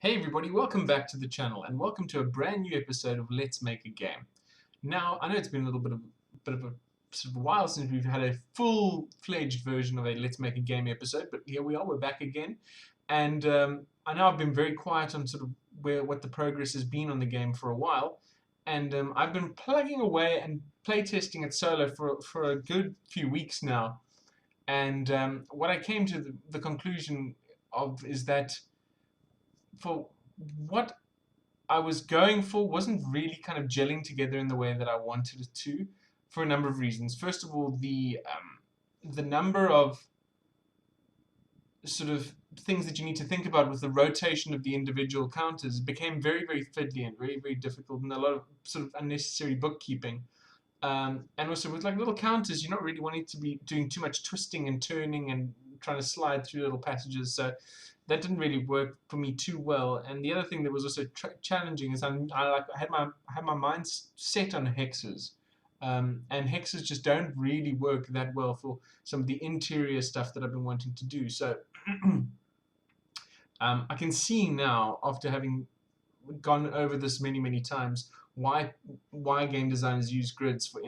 Hey everybody, welcome back to the channel and welcome to a brand new episode of Let's Make a Game. Now, I know it's been a little bit of a sort of a while since we've had a full-fledged version of a Let's Make a Game episode, but here we are, we're back again. And I know I've been very quiet on sort of what the progress has been on the game for a while, and I've been plugging away and playtesting it solo for a good few weeks now. And what I came to the conclusion of is that for what I was going for wasn't really kind of gelling together in the way that I wanted it to, for a number of reasons. First of all, the number of sort of things that you need to think about with the rotation of the individual counters became very, very fiddly and very, very difficult, and a lot of sort of unnecessary bookkeeping. And also with like little counters, you're not really wanting to be doing too much twisting and turning and trying to slide through little passages. So that didn't really work for me too well. And the other thing that was also challenging is I had my mind set on hexes. And hexes just don't really work that well for some of the interior stuff that I've been wanting to do. So I can see now, after having gone over this many, many times, why game designers use grids for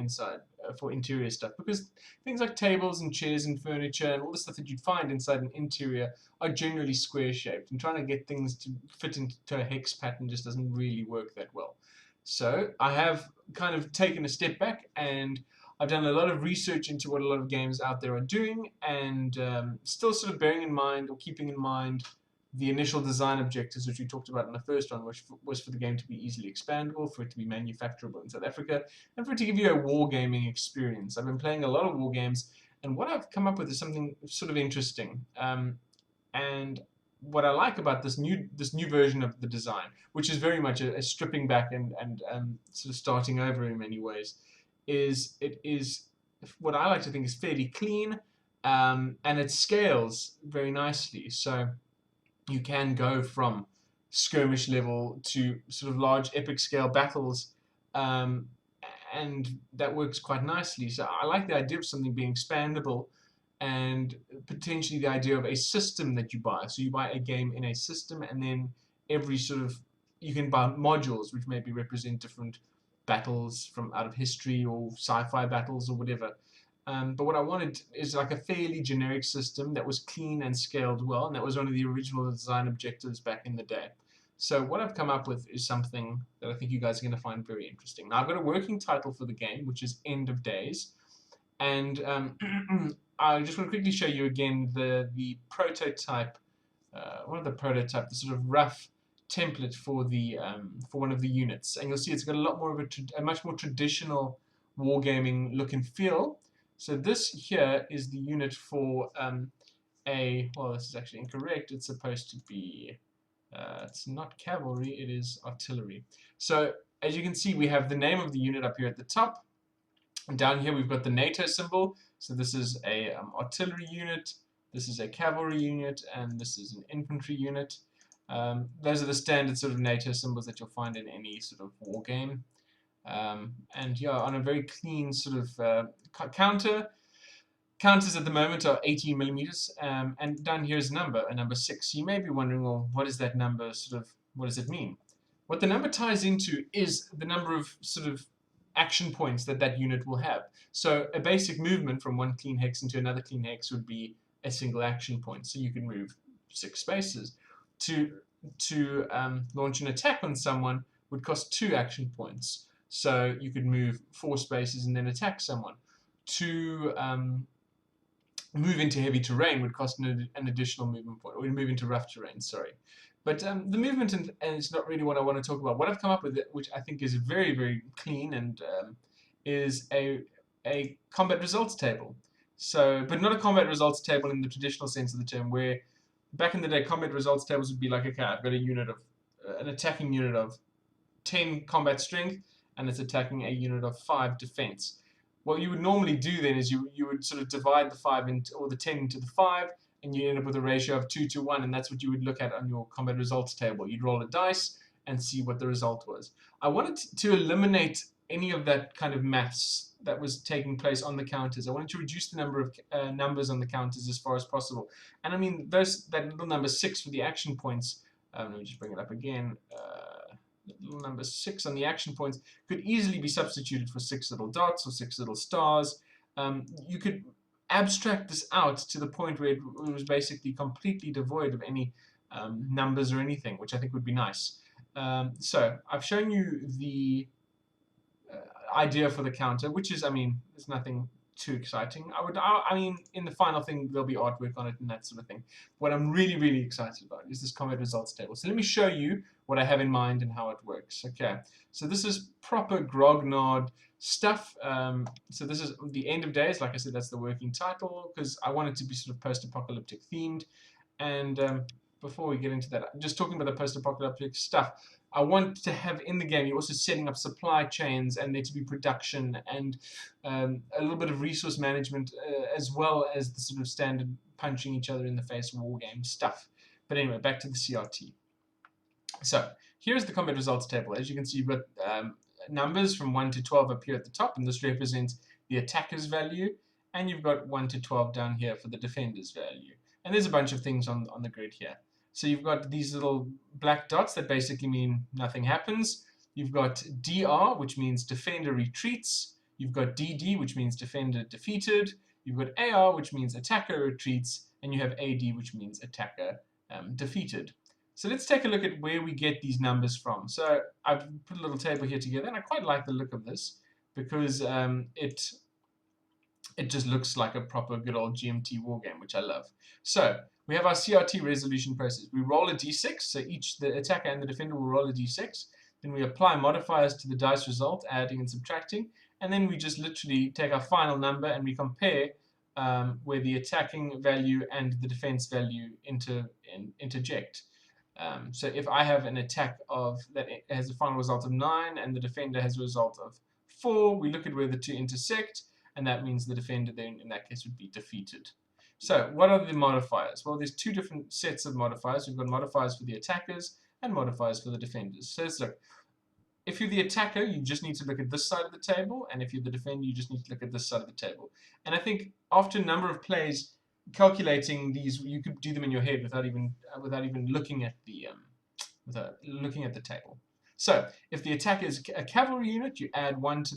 interior stuff, because things like tables and chairs and furniture and all the stuff that you'd find inside an interior are generally square shaped, and trying to get things to fit into a hex pattern just doesn't really work that well. So I have kind of taken a step back, and I've done a lot of research into what a lot of games out there are doing, and still sort of bearing in mind or keeping in mind the initial design objectives, which we talked about in the first one, which was for the game to be easily expandable, for it to be manufacturable in South Africa, and for it to give you a wargaming experience. I've been playing a lot of war games, and what I've come up with is something sort of interesting. And what I like about this new version of the design, which is very much a stripping back and sort of starting over in many ways, is it is what I like to think is fairly clean, and it scales very nicely. So you can go from skirmish level to sort of large epic scale battles, um, and that works quite nicely. So I like the idea of something being expandable, and potentially the idea of a system that you buy. So you buy a game in a system, and then every sort of you can buy modules which maybe represent different battles from out of history or sci-fi battles or whatever. But what I wanted is like a fairly generic system that was clean and scaled well, and that was one of the original design objectives back in the day. So what I've come up with is something that I think you guys are going to find very interesting. Now I've got a working title for the game, which is End of Days, and I just want to quickly show you again the prototype, the sort of rough template for one of the units, and you'll see it's got a lot more of a much more traditional wargaming look and feel. So this here is the unit for well, this is actually incorrect. It's supposed to be, it's not cavalry, it is artillery. So as you can see, we have the name of the unit up here at the top. And down here we've got the NATO symbol. So this is a artillery unit, this is a cavalry unit, and this is an infantry unit. Those are the standard sort of NATO symbols that you'll find in any sort of war game. And yeah, on a very clean sort of counters at the moment are 18 millimeters, and down here is a number 6. You may be wondering, well, what is that number what does it mean? What the number ties into is the number of sort of action points that unit will have. So a basic movement from one clean hex into another clean hex would be a single action point. So you can move 6 spaces. To launch an attack on someone would cost 2 action points. So you could move 4 spaces and then attack someone. To move into heavy terrain would cost an additional movement point, or move into rough terrain, sorry. But the movement, and it's not really what I want to talk about. What I've come up with, which I think is very, very clean, and is a combat results table. So, but not a combat results table in the traditional sense of the term, where back in the day, combat results tables would be like, okay, I've got a unit of an attacking unit of 10 combat strength, and it's attacking a unit of 5 defense. What you would normally do then is you would sort of divide the 5 into, or the 10 into the 5, and you end up with a ratio of 2 to 1, and that's what you would look at on your combat results table. You'd roll a dice and see what the result was. I wanted to eliminate any of that kind of maths that was taking place on the counters. I wanted to reduce the number of numbers on the counters as far as possible. And I mean, that little number 6 for the action points Let me just bring it up again. Little number 6 on the action points could easily be substituted for 6 little dots or 6 little stars. You could abstract this out to the point where it was basically completely devoid of any numbers or anything, which I think would be nice. So I've shown you the idea for the counter, which is, I mean, there's nothing too exciting. I mean, in the final thing, there'll be artwork on it and that sort of thing. What I'm really, really excited about is this combat results table. So let me show you what I have in mind and how it works. Okay, so this is proper grognard stuff. So this is the end of days. Like I said, that's the working title because I want it to be sort of post-apocalyptic themed. And before we get into that, I'm just talking about the post-apocalyptic stuff. I want to have in the game, you're also setting up supply chains and there to be production and a little bit of resource management as well as the sort of standard punching each other in the face war game stuff. But anyway, back to the CRT. So here's the combat results table. As you can see, you've got numbers from 1 to 12 up here at the top, and this represents the attacker's value, and you've got 1 to 12 down here for the defender's value. And there's a bunch of things on the grid here. So you've got these little black dots that basically mean nothing happens. You've got DR, which means defender retreats. You've got DD, which means defender defeated. You've got AR, which means attacker retreats. And you have AD, which means attacker defeated. So let's take a look at where we get these numbers from. So I've put a little table here together, and I quite like the look of this because it just looks like a proper good old GMT war game, which I love. So we have our CRT resolution process. We roll a d6, so the attacker and the defender will roll a d6. Then we apply modifiers to the dice result, adding and subtracting. And then we just literally take our final number and we compare where the attacking value and the defense value interject. So if I have an attack that has a final result of 9 and the defender has a result of 4, we look at where the two intersect, and that means the defender then in that case would be defeated. So what are the modifiers? Well, there's two different sets of modifiers. We've got modifiers for the attackers and modifiers for the defenders. So let's look. If you're the attacker, you just need to look at this side of the table, and if you're the defender, you just need to look at this side of the table. And I think after a number of plays, calculating these, you could do them in your head without even looking at the table. So if the attacker is a cavalry unit, you add 1 to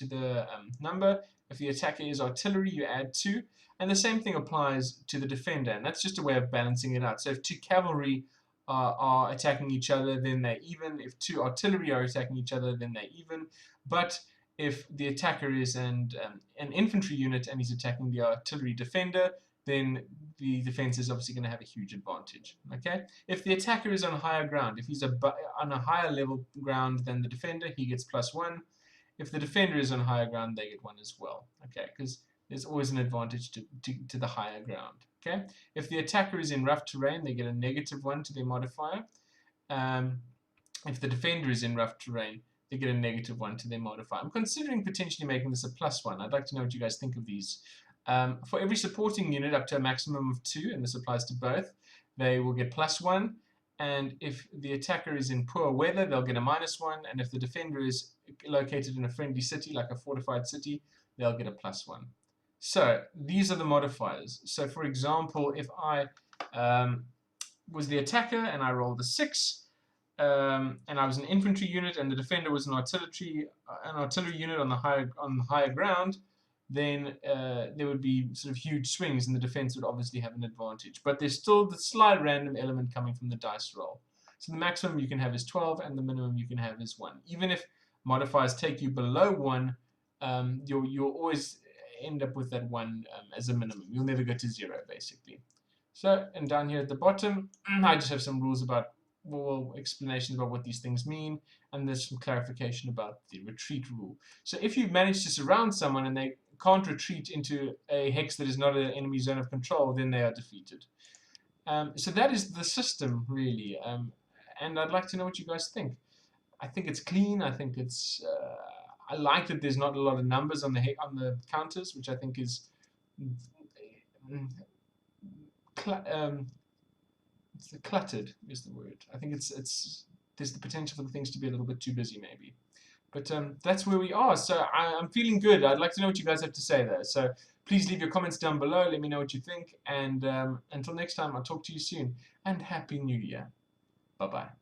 the number. If the attacker is artillery, you add 2. And the same thing applies to the defender, and that's just a way of balancing it out. So if 2 cavalry are attacking each other, then they're even. If 2 artillery are attacking each other, then they're even. But if the attacker is an infantry unit and he's attacking the artillery defender, then the defense is obviously going to have a huge advantage. Okay. If the attacker is on higher ground, if he's on a higher level ground than the defender, he gets +1. If the defender is on higher ground, they get 1 as well. Okay, because there's always an advantage to the higher ground. Okay. If the attacker is in rough terrain, they get a -1 to their modifier. If the defender is in rough terrain, they get a -1 to their modifier. I'm considering potentially making this a +1. I'd like to know what you guys think of these. For every supporting unit up to a maximum of 2, and this applies to both, they will get +1. And if the attacker is in poor weather, they'll get a -1. And if the defender is located in a friendly city, like a fortified city, they'll get a +1. So these are the modifiers. So for example, if I was the attacker and I rolled a 6, and I was an infantry unit and the defender was an artillery unit on the higher ground, then there would be sort of huge swings and the defense would obviously have an advantage. But there's still the slight random element coming from the dice roll. So the maximum you can have is 12 and the minimum you can have is 1. Even if modifiers take you below 1, you'll always end up with that 1 as a minimum. You'll never go to 0 basically. So, and down here at the bottom, I just have some rules about, well, explanations about what these things mean, and there's some clarification about the retreat rule. So if you manage to surround someone and they can't retreat into a hex that is not an enemy zone of control, then they are defeated. So that is the system, really. And I'd like to know what you guys think. I think it's clean. I think it's. I like that there's not a lot of numbers on the counters, which I think is. Cluttered is the word. I think there's the potential for the things to be a little bit too busy, maybe. But that's where we are. So I'm feeling good. I'd like to know what you guys have to say there. So please leave your comments down below. Let me know what you think. And until next time, I'll talk to you soon. And Happy New Year. Bye bye.